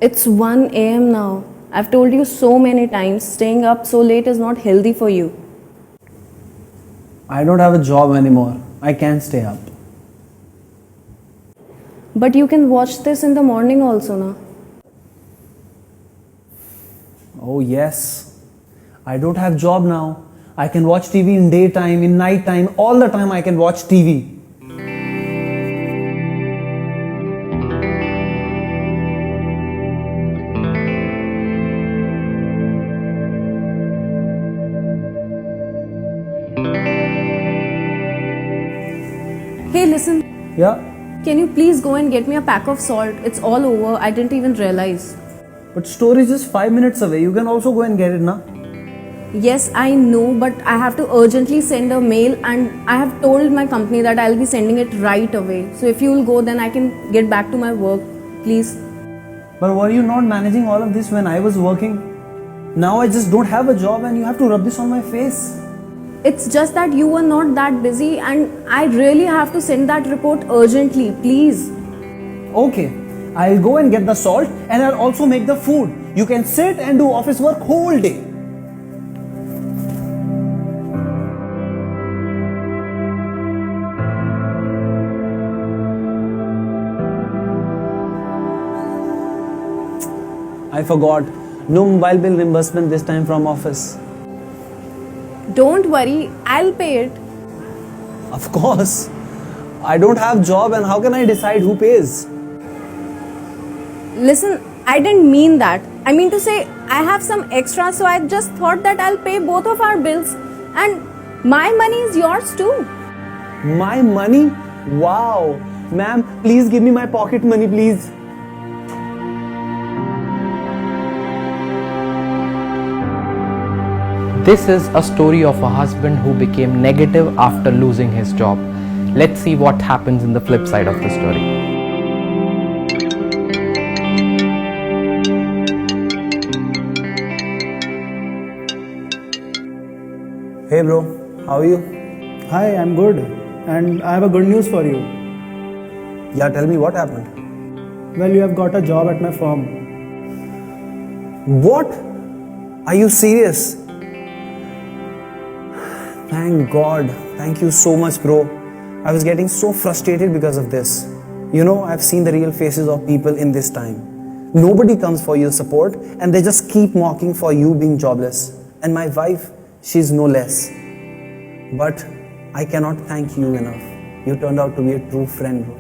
It's 1 a.m. now. I've told you so many times, staying up so late is not healthy for you. I don't have a job anymore. I can't stay up. But you can watch this in the morning also, na? Oh yes. I don't have job now. I can watch TV in daytime, in night time, all the time I can watch TV. Hey, listen. Yeah? Can you please go and get me a pack of salt? It's all over. I didn't even realize. But store is just 5 minutes away. You can also go and get it, na? Yes, I know, but I have to urgently send a mail and I have told my company that I'll be sending it right away. So if you will go, then I can get back to my work. Please. But were you not managing all of this when I was working? Now I just don't have a job and you have to rub this on my face. It's just that you were not that busy and I really have to send that report urgently. Please. Okay, I'll go and get the salt and I'll also make the food. You can sit and do office work whole day. I forgot. No mobile bill reimbursement this time from office. Don't worry, I'll pay it. Of course. I don't have job and how can I decide who pays? Listen, I didn't mean that. I mean to say, I have some extra, so I just thought that I'll pay both of our bills. And my money is yours too. My money? Wow. Ma'am, please give me my pocket money, please. This is a story of a husband who became negative after losing his job. Let's see what happens in the flip side of the story. Hey bro, how are you? Hi, I'm good. And I have a good news for you. Yeah, tell me what happened. Well, you have got a job at my firm. What? Are you serious? Thank God. Thank you so much, bro. I was getting so frustrated because of this. You know, I've seen the real faces of people in this time. Nobody comes for your support and they just keep mocking for you being jobless. And my wife, she's no less. But I cannot thank you enough. You turned out to be a true friend, bro.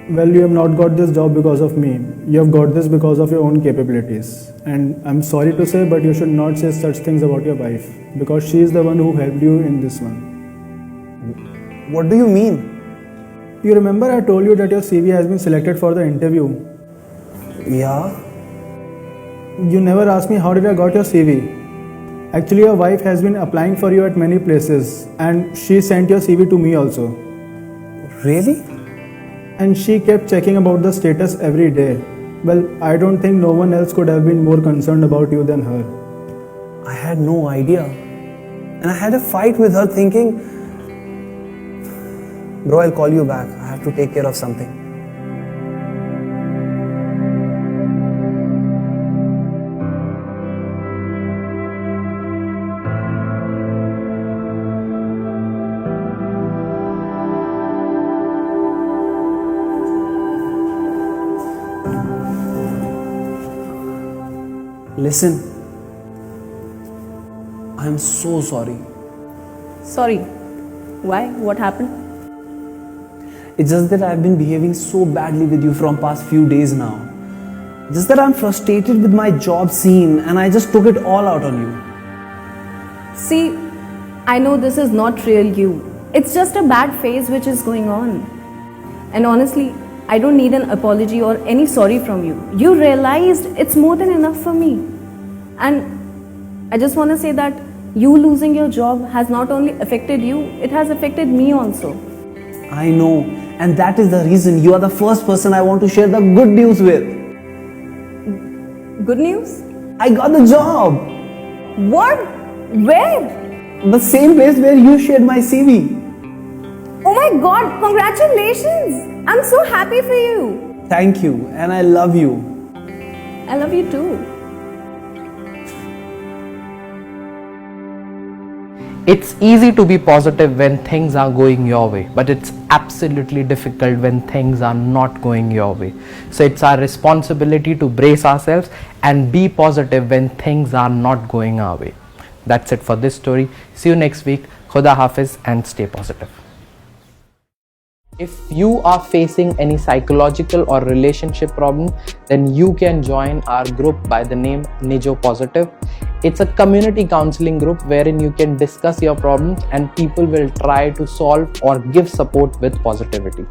Well, you have not got this job because of me. You have got this because of your own capabilities. And I'm sorry to say, but you should not say such things about your wife. Because she is the one who helped you in this one. What do you mean? You remember I told you that your CV has been selected for the interview. Yeah? You never asked me how did I got your CV. Actually, your wife has been applying for you at many places. And she sent your CV to me also. Really? And she kept checking about the status every day. Well, I don't think no one else could have been more concerned about you than her. I had no idea. And I had a fight with her thinking, bro, I'll call you back. I have to take care of something. Listen, I'm so sorry. Sorry. Why? What happened? It's just that I've been behaving so badly with you from past few days now. Just that I'm frustrated with my job scene and I just took it all out on you. See, I know this is not real you. It's just a bad phase which is going on. And honestly, I don't need an apology or any sorry from you. You realized it's more than enough for me. And I just want to say that you losing your job has not only affected you, it has affected me also. I know, and that is the reason you are the first person I want to share the good news with. Good news? I got the job! What? Where? The same place where you shared my CV. Oh my God, congratulations! I'm so happy for you. Thank you, and I love you. I love you too. It's easy to be positive when things are going your way, but it's absolutely difficult when things are not going your way. So it's our responsibility to brace ourselves and be positive when things are not going our way. That's it for this story. See you next week. Khuda Hafiz and stay positive. If you are facing any psychological or relationship problem, then you can join our group by the name Nijo Positive. It's a community counseling group wherein you can discuss your problems and people will try to solve or give support with positivity.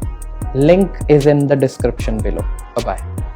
Link is in the description below. Bye-bye.